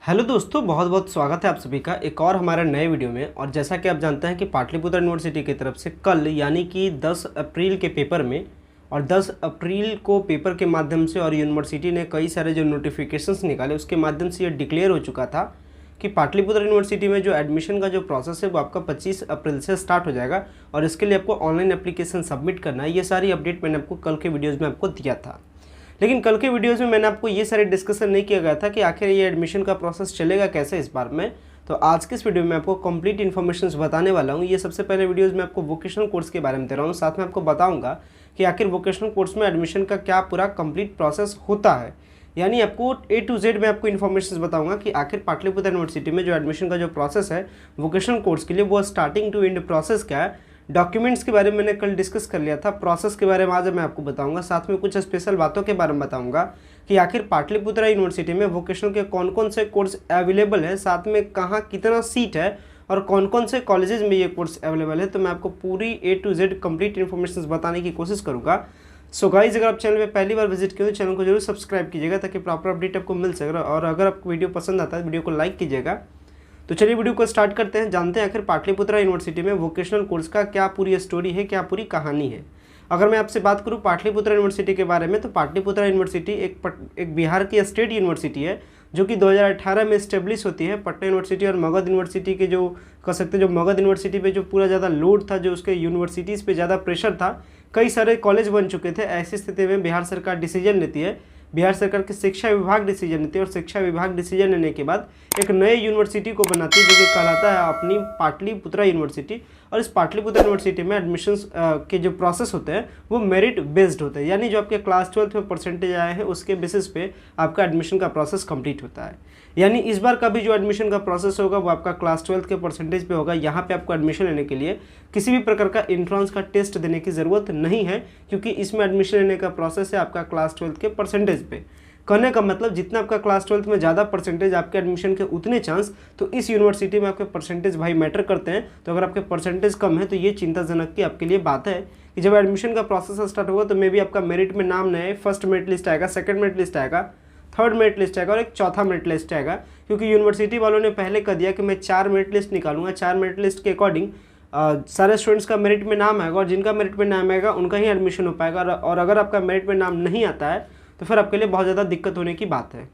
Hello दोस्तों, बहुत बहुत स्वागत है आप सभी का एक और हमारे नए वीडियो में। और जैसा कि आप जानते हैं कि पाटलिपुत्र यूनिवर्सिटी की तरफ से कल यानी कि 10 अप्रैल के पेपर में और 10 अप्रैल को पेपर के माध्यम से और यूनिवर्सिटी ने कई सारे जो नोटिफिकेशंस निकाले उसके माध्यम से ये डिक्लेयर हो चुका था कि पाटलिपुत्र यूनिवर्सिटी में जो एडमिशन का जो प्रोसेस है वो आपका 25 अप्रैल से स्टार्ट हो जाएगा और इसके लिए आपको ऑनलाइन एप्लीकेशन सबमिट करना है। ये सारी अपडेट मैंने आपको कल के वीडियोज़ में आपको दिया था, लेकिन कल के वीडियोज़ में मैंने आपको ये सारे डिस्कशन नहीं किया गया था कि आखिर ये एडमिशन का प्रोसेस चलेगा कैसे इस बार में। तो आज के इस वीडियो में आपको कंप्लीट इन्फॉर्मेशन बताने वाला हूँ। ये सबसे पहले वीडियोज़ में आपको वोकेशनल कोर्स के बारे में दे रहा हूँ, साथ में आपको बताऊँगा कि आखिर वोकेशनल कोर्स में एडमिशन का क्या पूरा कंप्लीट प्रोसेस होता है। यानी आपको A to Z में आपको इन्फॉर्मेशन बताऊँगा कि आखिर पाटलिपुत्र यूनिवर्सिटी में जो एडमिशन का जो प्रोसेस है वोकेशनल कोर्स के लिए वो स्टार्टिंग टू एंड प्रोसेस क्या है। डॉक्यूमेंट्स के बारे में मैंने कल डिस्कस कर लिया था, प्रोसेस के बारे में आज मैं आपको बताऊंगा। साथ में कुछ स्पेशल बातों के बारे में बताऊंगा कि आखिर पाटलिपुत्र यूनिवर्सिटी में वोकेशनल के कौन कौन से कोर्स अवेलेबल है, साथ में कहाँ कितना सीट है और कौन कौन से कॉलेजेस में ये कोर्स अवेलेबल है। तो मैं आपको पूरी A to Z complete information बताने की कोशिश करूँगा। सो गाइज, अगर आप चैनल में पहली बार विजिट किए तो चैनल को जरूर सब्सक्राइब कीजिएगा ताकि प्रॉपर अपडेट आपको मिल सके। और अगर आपको वीडियो पसंद आता है वीडियो को लाइक कीजिएगा। तो चलिए वीडियो को स्टार्ट करते हैं, जानते हैं आखिर पाटलिपुत्र यूनिवर्सिटी में वोकेशनल कोर्स का क्या पूरी स्टोरी है, क्या पूरी कहानी है। अगर मैं आपसे बात करूं पाटलिपुत्र यूनिवर्सिटी के बारे में तो पाटलिपुत्र यूनिवर्सिटी एक बिहार की स्टेट यूनिवर्सिटी है जो कि 2018 में इस्टेब्लिश होती है। पटना यूनिवर्सिटी और मगध यूनिवर्सिटी के जो कह सकते हैं, जो मगध यूनिवर्सिटी पे जो पूरा ज़्यादा लोड था, जो उसके यूनिवर्सिटीज़ पे ज़्यादा प्रेशर था, कई सारे कॉलेज बन चुके थे। ऐसी स्थिति में बिहार सरकार डिसीजन लेती है, बिहार सरकार की शिक्षा विभाग डिसीजन लेती है और शिक्षा विभाग डिसीजन लेने के बाद एक नए यूनिवर्सिटी को बनाती है जो कि कहलाता है अपनी पाटलिपुत्र यूनिवर्सिटी। और इस पाटलिपुत्र यूनिवर्सिटी में एडमिशन्स के जो प्रोसेस होते हैं वो मेरिट बेस्ड होते हैं, यानी जो आपके क्लास 12 में परसेंटेज आए हैं उसके बेसिस पे आपका एडमिशन का प्रोसेस कंप्लीट होता है। यानी इस बार का भी जो एडमिशन का प्रोसेस होगा वो आपका क्लास 12 के परसेंटेज पे होगा। यहाँ पे आपको एडमिशन लेने के लिए किसी भी प्रकार का एंट्रेंस का टेस्ट देने की ज़रूरत नहीं है, क्योंकि इसमें एडमिशन लेने का प्रोसेस है आपका क्लास 12 के परसेंटेज पे। कहने का मतलब जितना आपका क्लास 12 में ज़्यादा परसेंटेज आपके एडमिशन के उतने चांस। तो इस यूनिवर्सिटी में आपके परसेंटेज भाई मैटर करते हैं। तो अगर आपके परसेंटेज कम है तो ये चिंताजनक की आपके लिए बात है कि जब एडमिशन का प्रोसेस स्टार्ट होगा तो मे बी आपका मेरिट में नाम नहीं है, फर्स्ट मेरिट लिस्ट आएगा, सेकंड मेरिट लिस्ट आएगा, थर्ड मेरिट लिस्ट आएगा और एक चौथा मेरिट लिस्ट आएगा। क्योंकि यूनिवर्सिटी वालों ने पहले कह दिया कि मैं 4 मेरिट लिस्ट निकालूंगा, 4 मेरिट लिस्ट के अकॉर्डिंग सारे स्टूडेंट्स का मेरिट में नाम आएगा और जिनका मेरिट में नाम आएगा उनका ही एडमिशन हो पाएगा। और अगर आपका मेरिट में नाम नहीं आता है तो फिर आपके लिए बहुत ज़्यादा दिक्कत होने की बात है।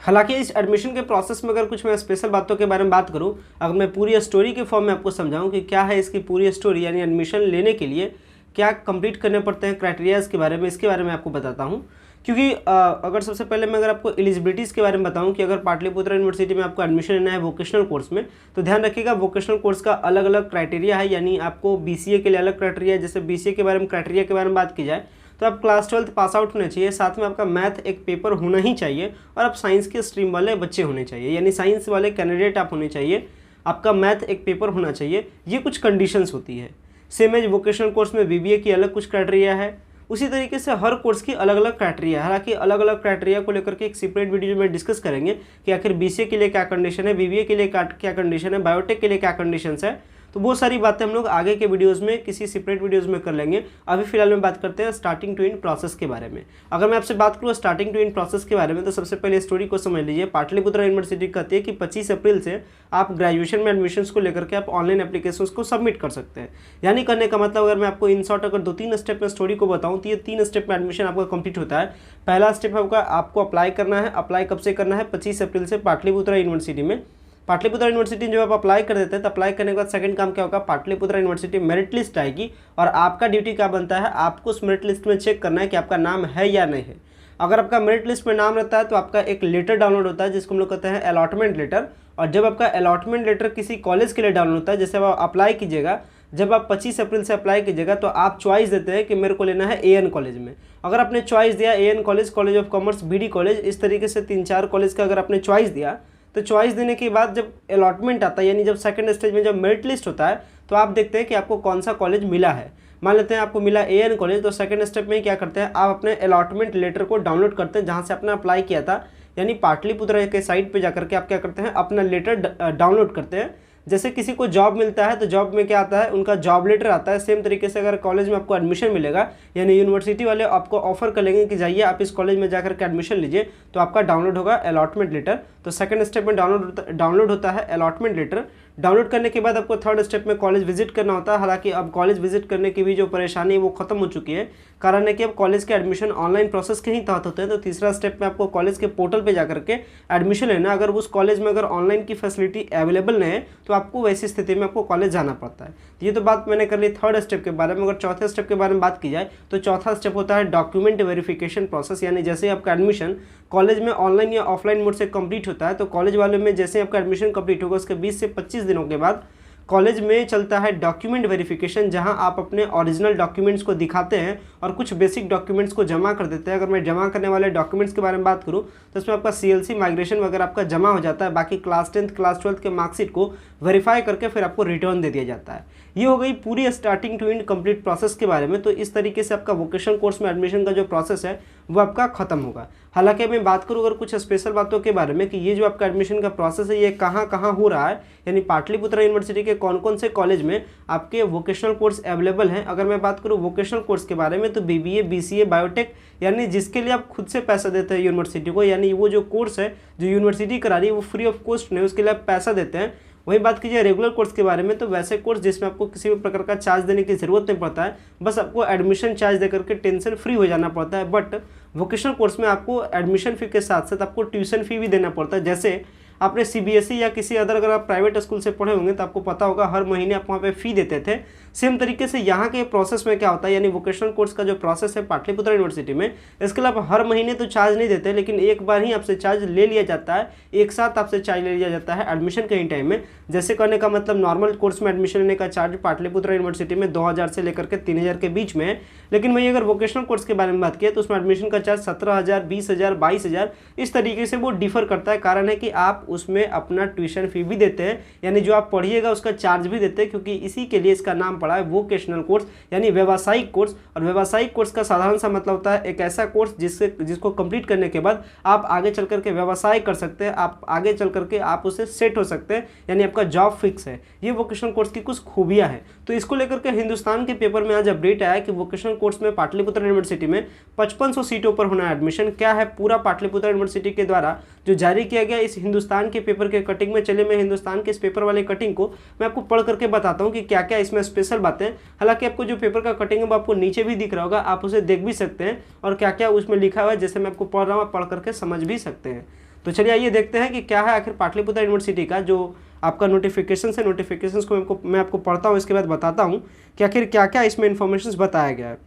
हालांकि इस एडमिशन के प्रोसेस में अगर कुछ मैं स्पेशल बातों के बारे में बात करूं, अगर मैं पूरी स्टोरी के फॉर्म में आपको समझाऊं कि क्या है इसकी पूरी स्टोरी, यानी एडमिशन लेने के लिए क्या कंप्लीट करने पड़ते हैं क्राइटेरियाज़ के बारे में, इसके बारे में आपको बताता हूं। क्योंकि अगर सबसे पहले मैं अगर आपको एलिजिबिलिटीज़ के बारे में बताऊं कि अगर पाटलिपुत्र यूनिवर्सिटी में आपको एडमिशन लेना है वोकेशनल कोर्स में, तो ध्यान रखिएगा वोकेशनल कोर्स का अलग अलग क्राइटेरिया है। यानी आपको BCA के लिए अलग क्राइटेरिया है। जैसे BCA के बारे में क्राइटेरिया के बारे में बात की जाए तो आप क्लास 12 पास आउट होने चाहिए, साथ में आपका मैथ एक पेपर होना ही चाहिए और आप साइंस के स्ट्रीम वाले बच्चे होने चाहिए, यानी साइंस वाले कैंडिडेट आप होने चाहिए, आपका मैथ एक पेपर होना चाहिए। ये कुछ कंडीशंस होती है। सेम एज वोकेशनल कोर्स में BBA की अलग कुछ क्राइटेरिया है, उसी तरीके से हर कोर्स की अलग अलग क्राइटेरिया है। हालांकि अलग अलग क्राइटेरिया को लेकर के एक सेपरेट वीडियो में डिस्कस करेंगे कि आखिर BCA के लिए क्या कंडीशन है, BBA के लिए क्या कंडीशन है, बायोटेक के लिए क्या कंडीशन है। तो वो सारी बातें हम लोग आगे के वीडियोस में किसी सेपरेट वीडियोस में कर लेंगे। अभी फिलहाल में बात करते हैं स्टार्टिंग टू एंड प्रोसेस के बारे में। अगर मैं आपसे बात करूँ स्टार्टिंग टू एंड प्रोसेस के बारे में तो सबसे पहले स्टोरी को समझ लीजिए। पाटलिपुत्र यूनिवर्सिटी कहती है कि 25 अप्रैल से आप ग्रेजुएशन में एडमिशन्स को लेकर के आप ऑनलाइन एप्लीकेशंस को सबमिट कर सकते हैं। यानी करने का मतलब अगर मैं आपको इन शॉर्ट अगर 2-3 स्टेप में स्टोरी को बताऊँ तो ये 3 स्टेप में एडमिशन आपका कंप्लीट होता है। पहला स्टेप होगा आपको अप्लाई करना है। अप्लाई कब से करना है? 25 अप्रैल से पाटलिपुत्र यूनिवर्सिटी में। पाटलिपुत्र यूनिवर्सिटी जब आप अप्लाई कर देते हैं तो अप्लाई करने के बाद सेकंड काम क्या होगा, पाटलिपुत्र यूनिवर्सिटी मेरिट लिस्ट आएगी और आपका ड्यूटी क्या बनता है, आपको उस मेरिट लिस्ट में चेक करना है कि आपका नाम है या नहीं है। अगर आपका मेरिट लिस्ट में नाम रहता है तो आपका एक लेटर डाउनलोड होता है जिसको हम लोग कहते हैं अलॉटमेंट लेटर। और जब आपका अलॉटमेंट लेटर किसी कॉलेज के लिए डाउनलोड होता है, जैसे आप अप्लाई कीजिएगा, जब आप 25 अप्रैल से अप्लाई कीजिएगा तो आप चॉइस देते हैं कि मेरे को लेना है AN कॉलेज में। अगर आपने चॉइस दिया AN college, college of commerce, BD college, इस तरीके से 3-4 कॉलेज का अगर आपने चॉइस दिया तो चॉइस देने के बाद जब अलॉटमेंट आता है, यानी जब सेकंड स्टेज में जब मेरिट लिस्ट होता है तो आप देखते हैं कि आपको कौन सा कॉलेज मिला है। मान लेते हैं आपको मिला AN कॉलेज, तो सेकंड स्टेप में क्या करते हैं, आप अपने अलॉटमेंट लेटर को डाउनलोड करते हैं जहां से आपने अप्लाई किया था। यानी पाटलिपुत्र के साइट पे जाकर के आप क्या करते हैं, अपना लेटर डाउनलोड करते हैं। जैसे किसी को जॉब मिलता है तो जॉब में क्या आता है, उनका जॉब लेटर आता है। सेम तरीके से अगर कॉलेज में आपको एडमिशन मिलेगा, यानी यूनिवर्सिटी वाले आपको ऑफर करेंगे कि जाइए आप इस कॉलेज में जाकर के एडमिशन लीजिए, तो आपका डाउनलोड होगा अलॉटमेंट लेटर। तो सेकंड स्टेप में डाउनलोड होता है अलॉटमेंट लेटर। डाउनलोड करने के बाद आपको थर्ड स्टेप में कॉलेज विजिट करना होता है। हालांकि अब कॉलेज विजिट करने की भी जो परेशानी है वो खत्म हो चुकी है, कारण है कि अब कॉलेज के एडमिशन ऑनलाइन प्रोसेस के ही तहत होते हैं। तो तीसरा स्टेप में आपको कॉलेज के पोर्टल पे जाकर के एडमिशन लेना। अगर उस कॉलेज में अगर ऑनलाइन की फैसिलिटी अवेलेबल नहीं है तो आपको वैसी स्थिति में आपको कॉलेज जाना पड़ता है। ये तो बात मैंने कर ली थर्ड स्टेप के बारे में। अगर चौथे स्टेप के बारे में बात की जाए तो चौथा स्टेप होता है डॉक्यूमेंट वेरिफिकेशन प्रोसेस, यानी जैसे आपका एडमिशन कॉलेज में ऑनलाइन या ऑफलाइन मोड से कंप्लीट होता है तो कॉलेज वाले में जैसे आपका एडमिशन कंप्लीट होगा उसके 20 से 25 दिनों के बाद कॉलेज में चलता है डॉक्यूमेंट वेरिफिकेशन, जहां आप अपने ओरिजिनल डॉक्यूमेंट्स को दिखाते हैं और कुछ बेसिक डॉक्यूमेंट्स को जमा कर देते हैं। अगर मैं जमा करने वाले डॉक्यूमेंट्स के बारे में बात करूं तो इसमें आपका CLC माइग्रेशन वगैरह आपका जमा हो जाता है। बाकी क्लास 10th क्लास 12th के मार्कशीट को वेरीफाई करके फिर आपको रिटर्न दे दिया जाता है। ये हो गई पूरी starting to end complete process के बारे में। तो इस तरीके से आपका वोकेशनल कोर्स में एडमिशन का जो प्रोसेस है वो आपका खत्म होगा। हालांकि मैं बात करूं अगर कुछ स्पेशल बातों के बारे में कि ये जो आपका एडमिशन का प्रोसेस है ये कहाँ कहाँ हो रहा है, यानी पाटलिपुत्र यूनिवर्सिटी के कौन कौन से कॉलेज में आपके वोकेशनल कोर्स अवेलेबल हैं। अगर मैं बात करूं वोकेशनल कोर्स के बारे में तो BBA BCA बायोटेक, यानी जिसके लिए आप खुद से पैसा देते हैं यूनिवर्सिटी को, यानी वो जो कोर्स है जो यूनिवर्सिटी करा रही है वो फ्री ऑफ कॉस्ट नहीं, उसके लिए आप पैसा देते हैं। वही बात कीजिए रेगुलर कोर्स के बारे में तो वैसे कोर्स जिसमें आपको किसी भी प्रकार का चार्ज देने की जरूरत नहीं पड़ता है, बस आपको एडमिशन चार्ज देकर के टेंशन फ्री हो जाना पड़ता है। बट वोकेशनल कोर्स में आपको एडमिशन फी के साथ साथ आपको ट्यूशन फी भी देना पड़ता है। जैसे आपने CBSE या किसी अगर आप प्राइवेट स्कूल से पढ़े होंगे तो आपको पता होगा हर महीने आप वहाँ पे फी देते थे। सेम तरीके से यहाँ के प्रोसेस में क्या होता है, यानी वोकेशनल कोर्स का जो प्रोसेस है पाटलिपुत्र यूनिवर्सिटी में, इसके लिए आप हर महीने तो चार्ज नहीं देते, लेकिन एक बार ही आपसे चार्ज ले लिया जाता है, एक साथ आपसे चार्ज ले लिया जाता है एडमिशन के ही टाइम में। जैसे करने का मतलब नॉर्मल कोर्स में एडमिशन लेने का चार्ज पाटलिपुत्र यूनिवर्सिटी में 2000 से लेकर के 3000 के बीच में है, लेकिन वही अगर वोकेशनल कोर्स के बारे में बात किया तो उसमें एडमिशन का चार्ज 17,000, 20,000, 22,000 इस तरीके से वो डिफर करता है। कारण है कि आप उसमें अपना ट्यूशन फी भी देते हैं, यानी जो आप पढ़िएगा उसका चार्ज भी देते हैं, क्योंकि इसी के लिए इसका नाम पड़ा है वोकेशनल कोर्स, यानी व्यावसायिक कोर्स। और व्यावसायिक कोर्स का साधारण सा मतलब होता है एक ऐसा कोर्स जिसको कंप्लीट करने के बाद आप आगे चल करके व्यवसाय कर सकते हैं, आप आगे चल करके आप उसे सेट हो सकते हैं, यानी आपका जॉब फिक्स है। ये वोकेशनल कोर्स की कुछ खूबियां हैं। तो इसको लेकर के हिंदुस्तान के पेपर में आज अपडेट आया कि वोकेशनल कोर्स में पाटलिपुत्र यूनिवर्सिटी में 5500 सीटों पर होना है एडमिशन। क्या है पूरा पाटलिपुत्र यूनिवर्सिटी के द्वारा जो जारी किया गया इस हिंदुस्तान के पेपर के कटिंग में। चले मैं हिंदुस्तान के इस पेपर वाले कटिंग को मैं आपको पढ़ करके बताता हूँ कि क्या क्या इसमें स्पेशल बातें। हालांकि आपको जो पेपर का कटिंग है वो आपको नीचे भी दिख रहा होगा, आप उसे देख भी सकते हैं और क्या क्या उसमें लिखा हुआ है जैसे मैं आपको पढ़ रहा हूँ, पढ़ करके समझ भी सकते हैं। तो चलिए आइए देखते हैं कि क्या है आखिर पाटलिपुत्र यूनिवर्सिटी का जो आपका नोटिफिकेशन है। नोटिफिकेशन को मैं आपको पढ़ता हूँ, इसके बाद बताता हूँ कि आखिर क्या क्या इसमें इन्फॉर्मेशन बताया गया है।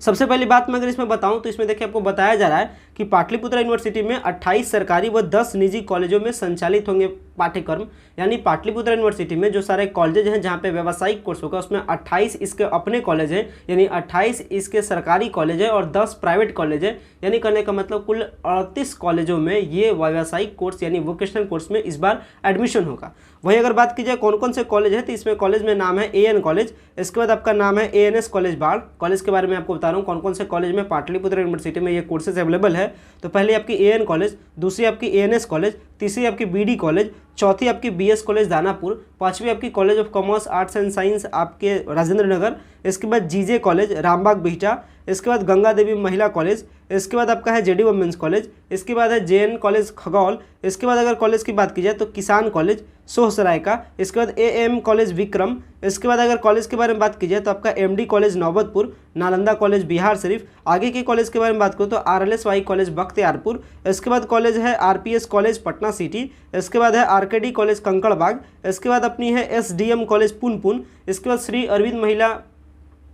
सबसे पहली बात मैं अगर इसमें बताऊं तो इसमें देखिए आपको बताया जा रहा है कि पाटलिपुत्र यूनिवर्सिटी में 28 सरकारी व 10 निजी कॉलेजों में संचालित होंगे पाठ्यक्रम। यानी पाटलिपुत्र यूनिवर्सिटी में जो सारे कॉलेज हैं जहां पे व्यावसायिक कोर्स होगा उसमें 28 इसके अपने कॉलेज हैं, यानी 28 इसके सरकारी कॉलेज है और 10 प्राइवेट कॉलेज है। यानी कहने का मतलब कुल 38 कॉलेजों में ये व्यावसायिक कोर्स यानी वोकेशनल कोर्स में इस बार एडमिशन होगा। वही अगर बात की जाए कौन कौन से कॉलेज है तो इसमें कॉलेज में नाम है AN कॉलेज, इसके बाद आपका नाम है ANS कॉलेज बाढ़। कॉलेज के बारे में आपको बता रहा हूँ कौन कौन से कॉलेज में पाटलिपुत्र यूनिवर्सिटी में ये कोर्सेज अवेलेबल है। तो पहले आपकी AN कॉलेज, दूसरी आपकी ANS कॉलेज, तीसरी आपकी BD कॉलेज, चौथी आपकी BS कॉलेज दानापुर, पांचवी आपकी college of commerce arts and science आपके राजेंद्र नगर, इसके बाद GJ कॉलेज रामबाग बिहटा, इसके बाद गंगा देवी महिला कॉलेज, इसके बाद आपका है JD वुमेंस कॉलेज, इसके बाद है JN कॉलेज खगौल, इसके बाद अगर कॉलेज की बात की जाए तो किसान कॉलेज सोहसराय का, इसके बाद AM कॉलेज विक्रम, इसके बाद अगर कॉलेज के बारे में बात की जाए तो आपका MD college Naubatpur, Nalanda college Bihar Sharif. आगे के कॉलेज के बारे में बात करूँ तो RLSY कॉलेज बख्तियारपुर, इसके बाद कॉलेज है RPS कॉलेज पटना सिटी, इसके बाद है RKD कॉलेज कंकड़बाग, इसके बाद अपनी है SDM कॉलेज पुनपुन, इसके बाद श्री अरविंद महिला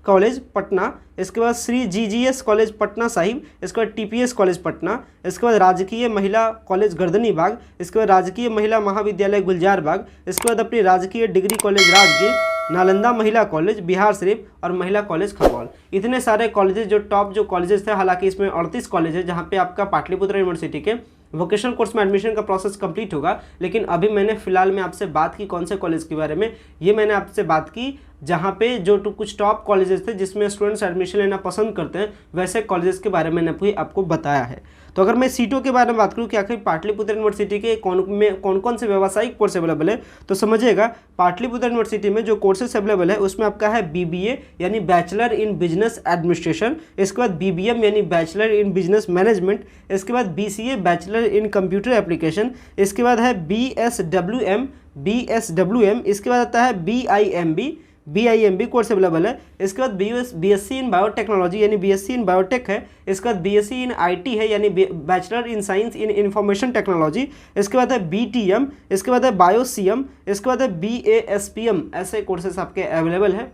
कॉलेज पटना, इसके बाद श्री GGS कॉलेज पटना साहिब, इसके बाद TPS कॉलेज पटना, इसके बाद राजकीय महिला कॉलेज गर्दनी बाग, इसके बाद राजकीय महिला महाविद्यालय गुलजार बाग, इसके बाद अपनी राजकीय डिग्री कॉलेज राजगीर, नालंदा महिला कॉलेज बिहार शरीफ और महिला कॉलेज खगौल। इतने सारे कॉलेजेस जो टॉप जो कॉलेजेस थे। हालांकि इसमें 38 कॉलेज है जहाँ पे आपका पाटलिपुत्र यूनिवर्सिटी के वोकेशनल कोर्स में एडमिशन का प्रोसेस कंप्लीट होगा। लेकिन अभी मैंने फिलहाल में आपसे बात की कौन से कॉलेज के बारे में, ये मैंने आपसे बात की जहाँ पे जो कुछ टॉप कॉलेजेस थे जिसमें स्टूडेंट्स एडमिशन लेना पसंद करते हैं, वैसे कॉलेजेस के बारे में मैंने आपको बताया है। तो अगर मैं सीटों के बारे में बात करूँ कि आखिर पाटलिपुत्र यूनिवर्सिटी के कौन कौन से व्यावसायिक कोर्स अवेलेबल है, तो समझिएगा पाटलिपुत्र यूनिवर्सिटी में जो कोर्सेस अवेलेबल है उसमें आपका है BBA यानी बैचलर इन बिजनेस एडमिनिस्ट्रेशन, इसके बाद BBM यानी बैचलर इन बिजनेस मैनेजमेंट, इसके बाद BCA bachelor in computer application, इसके बाद है BSWM, इसके बाद आता है BIMB कोर्स अवेलेबल है। इसके बाद BSc इन बायोटेक्नोलॉजी यानी BSc इन बायोटेक है। इसके बाद BSc इन IT है यानी bachelor in science in information technology. इसके बाद है BTM, इसके बाद है BioCM, इसके बाद है BASPM। ऐसे कोर्सेस आपके अवेलेबल है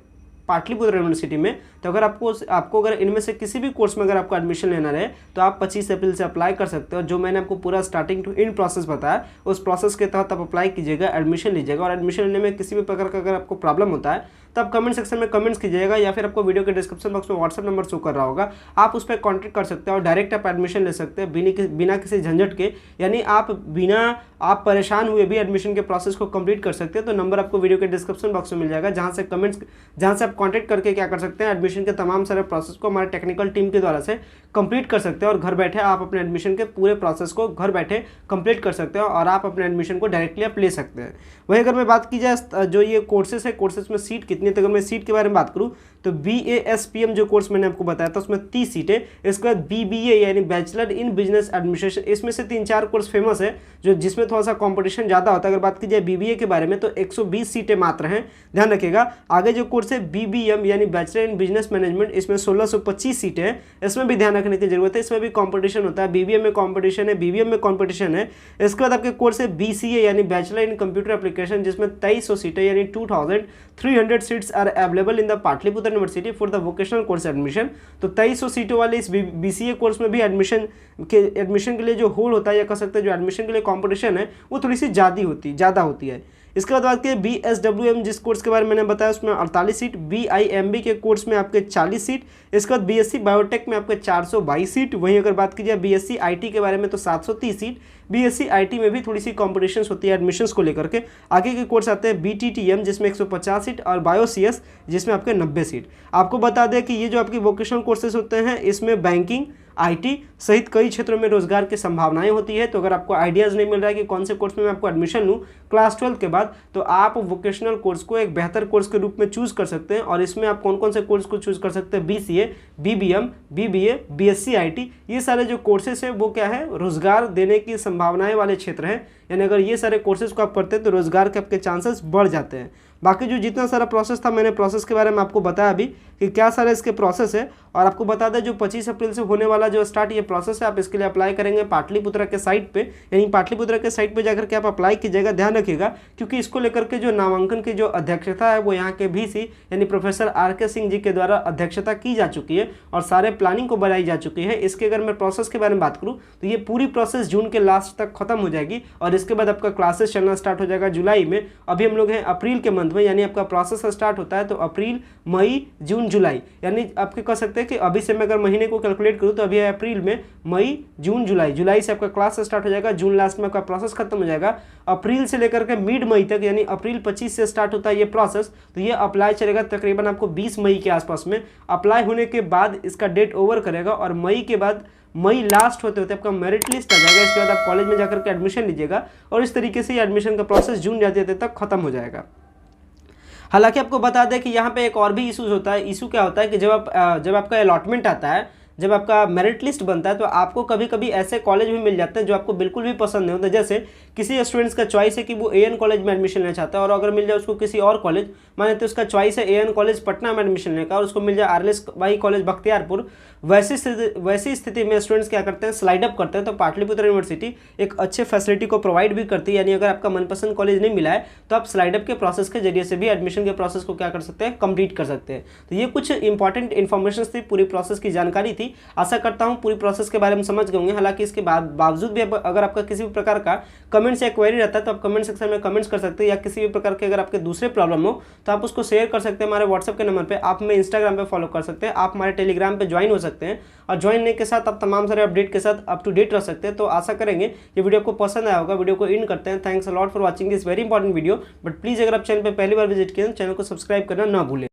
पाटलिपुत्र यूनिवर्सिटी में। तो अगर आपको अगर इनमें से किसी भी कोर्स में अगर आपको एडमिशन लेना रहे तो आप 25 अप्रैल से अप्लाई कर सकते हो। जो मैंने आपको पूरा स्टार्टिंग टू एंड प्रोसेस बताया उस प्रोसेस के तहत आप अप्लाई कीजिएगा, एडमिशन लीजिएगा। और एडमिशन लेने में किसी भी प्रकार का अगर आपको प्रॉब्लम होता है तो आप कमेंट सेक्शन में कमेंट्स कीजिएगा, या फिर आपको वीडियो के डिस्क्रिप्शन बॉक्स में व्हाट्सएप नंबर शो कर रहा होगा, आप उस पर कॉन्टैक्ट कर सकते हो और डायरेक्ट आप एडमिशन ले सकते हैं बिना किसी झंझट के। यानी आप परेशान हुए भी एडमिशन के प्रोसेस को कंप्लीट कर सकते हैं। तो नंबर आपको वीडियो के डिस्क्रिप्शन बॉक्स में मिल जाएगा, जहाँ से आप कॉन्टैक्ट करके क्या कर सकते हैं, एडमिशन के तमाम सारे प्रोसेस को हमारे टेक्निकल टीम के द्वारा से कंप्लीट कर सकते हैं। और घर बैठे आप अपने एडमिशन के पूरे प्रोसेस को घर बैठे कंप्लीट कर सकते हैं और आप अपने एडमिशन को डायरेक्टली आप ले सकते हैं। वही अगर मैं बात की जाए जो ये कोर्सेस है, कोर्सेस में सीट कितनी है, तो अगर मैं सीट के बारे में बात करूँ तो BASPM जो कोर्स मैंने आपको बताया था उसमें 30 सीटें। इसके बाद BBA यानी बैचलर इन बिजनेस एडमिनिस्ट्रेशन, इसमें से 3-4 कोर्स फेमस है जिसमें थोड़ा सा कंपटीशन ज़्यादा होता है। अगर बात की जाए BBA के बारे में तो 120 सीटें मात्र हैं, ध्यान रखिएगा। आगे जो कोर्स है BBM यानी बैचलर इन बिजनेस मैनेजमेंट, इसमें 1625 सीटें हैं। इसमें भी ध्यान रखने की जरूरत है, इसमें भी कॉम्पिटिशन होता है। BBM में कॉम्पिटिशन है, BBM में कॉम्पिटिशन है। इसके बाद आपके कोर्स है BCA यानी बैचलर इन कंप्यूटर एप्लीकेशन, जिसमें 2300 सीटें यानी 2300 seats are available in the Pataliputra University for the vocational course admission. तो 2300 सीटों वाले इस BCA कोर्स में भी एडमिशन के लिए जो होल होता है या कह सकते हैं जो एडमिशन के लिए कंपटीशन है वो थोड़ी सी ज़्यादा होती है। इसके बाद बात करें BSWM जिस कोर्स के बारे में मैंने बताया उसमें 48 सीट, BIMB के कोर्स में आपके 40 सीट, इसके बाद BSc बायोटेक में आपके 422 सीट। वहीं अगर बात की जाए BSc IT के बारे में तो 730 सीट। BSc IT में भी थोड़ी सी कॉम्पिटिशन होती है एडमिशन्स को लेकर के। आगे के कोर्स आते हैं BTTM जिसमें 150 सीट और BioCS जिसमें आपके 90 सीट। आपको बता दें कि ये जो आपके वोकेशनल कोर्सेज होते हैं इसमें बैंकिंग, IT सहित कई क्षेत्रों में रोजगार की संभावनाएं होती है। तो अगर आपको आइडियाज़ नहीं मिल रहा है कि कौन से कोर्स में मैं आपको एडमिशन लूँ क्लास 12 के बाद, तो आप वोकेशनल कोर्स को एक बेहतर कोर्स के रूप में चूज़ कर सकते हैं। और इसमें आप कौन कौन से कोर्स को चूज़ कर सकते हैं, BCA, BBM, BBA, BSc IT, ये सारे जो कोर्सेस हैं वो क्या है, रोजगार देने की संभावनाएं वाले क्षेत्र हैं। यानी अगर ये सारे कोर्सेज को आप करते हैं तो रोजगार के आपके चांसेस बढ़ जाते हैं। बाकी जो जितना सारा प्रोसेस था मैंने प्रोसेस के बारे में आपको बताया अभी कि क्या सारे इसके प्रोसेस है। और आपको बता दें जो 25 अप्रैल से होने वाला जो स्टार्ट ये प्रोसेस है, आप इसके लिए अप्लाई करेंगे पाटलिपुत्र के साइट पे, यानी पाटलिपुत्र के साइट पे जाकर के आप अप्लाई कीजिएगा। ध्यान रखिएगा क्योंकि इसको लेकर के जो नामांकन की जो अध्यक्षता है वो यहाँ के VC यानी प्रोफेसर RK सिंह जी के द्वारा अध्यक्षता की जा चुकी है और सारे प्लानिंग को बनाई जा चुकी है। इसके अगर मैं प्रोसेस के बारे में बात करूँ तो ये पूरी प्रोसेस जून के लास्ट तक खत्म हो जाएगी और इसके बाद आपका क्लासेस चलना स्टार्ट हो जाएगा जुलाई में। अभी हम लोग हैं अप्रैल के मंथ में, यानी आपका प्रोसेस स्टार्ट होता है तो अप्रैल, मई, जून, जुलाई, यानी आपके कह सकते हैं कि अभी से मैं अगर महीने को कैलकुलेट करूँ तो अभी है अप्रैल में, मई, जून, जुलाई से आपका क्लास स्टार्ट हो जाएगा, जून लास्ट में आपका प्रोसेस खत्म हो जाएगा। अप्रैल से लेकर के मिड मई तक यानी अप्रैल 25 से स्टार्ट होता है ये प्रोसेस, तो ये अप्लाई चलेगा तकरीबन आपको 20 मई के आसपास में। अप्लाई होने के बाद इसका डेट ओवर करेगा और मई के बाद, मई लास्ट होते होते आपका मेरिट लिस्ट आ जाएगा। इसके बाद आप कॉलेज में जाकर के एडमिशन लीजिएगा और इस तरीके से एडमिशन का प्रोसेस जून जाते तक खत्म हो जाएगा। हालांकि आपको बता दें कि यहाँ पे एक और भी इशूज होता है। इशू क्या होता है कि जब आपका अलॉटमेंट आता है, जब आपका मेरिट लिस्ट बनता है तो आपको कभी कभी ऐसे कॉलेज भी मिल जाते हैं जो आपको बिल्कुल भी पसंद नहीं होते। जैसे किसी स्टूडेंट्स का चॉइस है कि वो AN कॉलेज में एडमिशन लेना चाहता है और अगर मिल जाए उसको किसी और कॉलेज, माने तो उसका चॉइस है AN कॉलेज पटना में एडमिशन लेने का और उसको मिल जाए RLSY कॉलेज बख्तियारपुर, वैसी स्थिति में स्टूडेंट्स क्या करते हैं, स्लाइड अप करते हैं। तो पाटलिपुत्र यूनिवर्सिटी एक अच्छे फैसिलिटी को प्रोवाइड भी करती है, यानी अगर आपका मनपसंद कॉलेज नहीं मिला है तो आप स्लाइड अप के प्रोसेस के जरिए से भी एडमिशन के प्रोसेस को क्या कर सकते हैं, कंप्लीट कर सकते हैं। तो ये कुछ इंपॉर्टेंट इन्फॉर्मेशन थी, पूरी प्रोसेस की जानकारी थी। थी। आशा करता हूँ पूरी प्रोसेस के बारे में समझ गए होंगे। हालांकि इसके बावजूद भी अगर आपका किसी भी प्रकार का कमेंट्स या क्वेरी रहता है तो आप कमेंट सेक्शन में कमेंट्स कर सकते हैं, या किसी भी प्रकार के अगर आपके दूसरे प्रॉब्लम हो तो आप उसको शेयर कर सकते हैं हमारे व्हाट्सएप के नंबर पे। आप हमें इंस्टाग्राम पे फॉलो कर सकते हैं, आप हमारे टेलीग्राम पे ज्वाइन हो सकते हैं, और ज्वाइन होने के साथ आप तमाम सारे अपडेट के साथ अप टू डेट रह सकते हैं। तो आशा करेंगे ये वीडियो को पसंद आया होगा। वीडियो को इन करते हैं। Thanks a lot for watching this very important video. But please अगर आप चैनल पर पहली बार विजिट किए तो चैनल को सब्सक्राइब करना ना भूलें।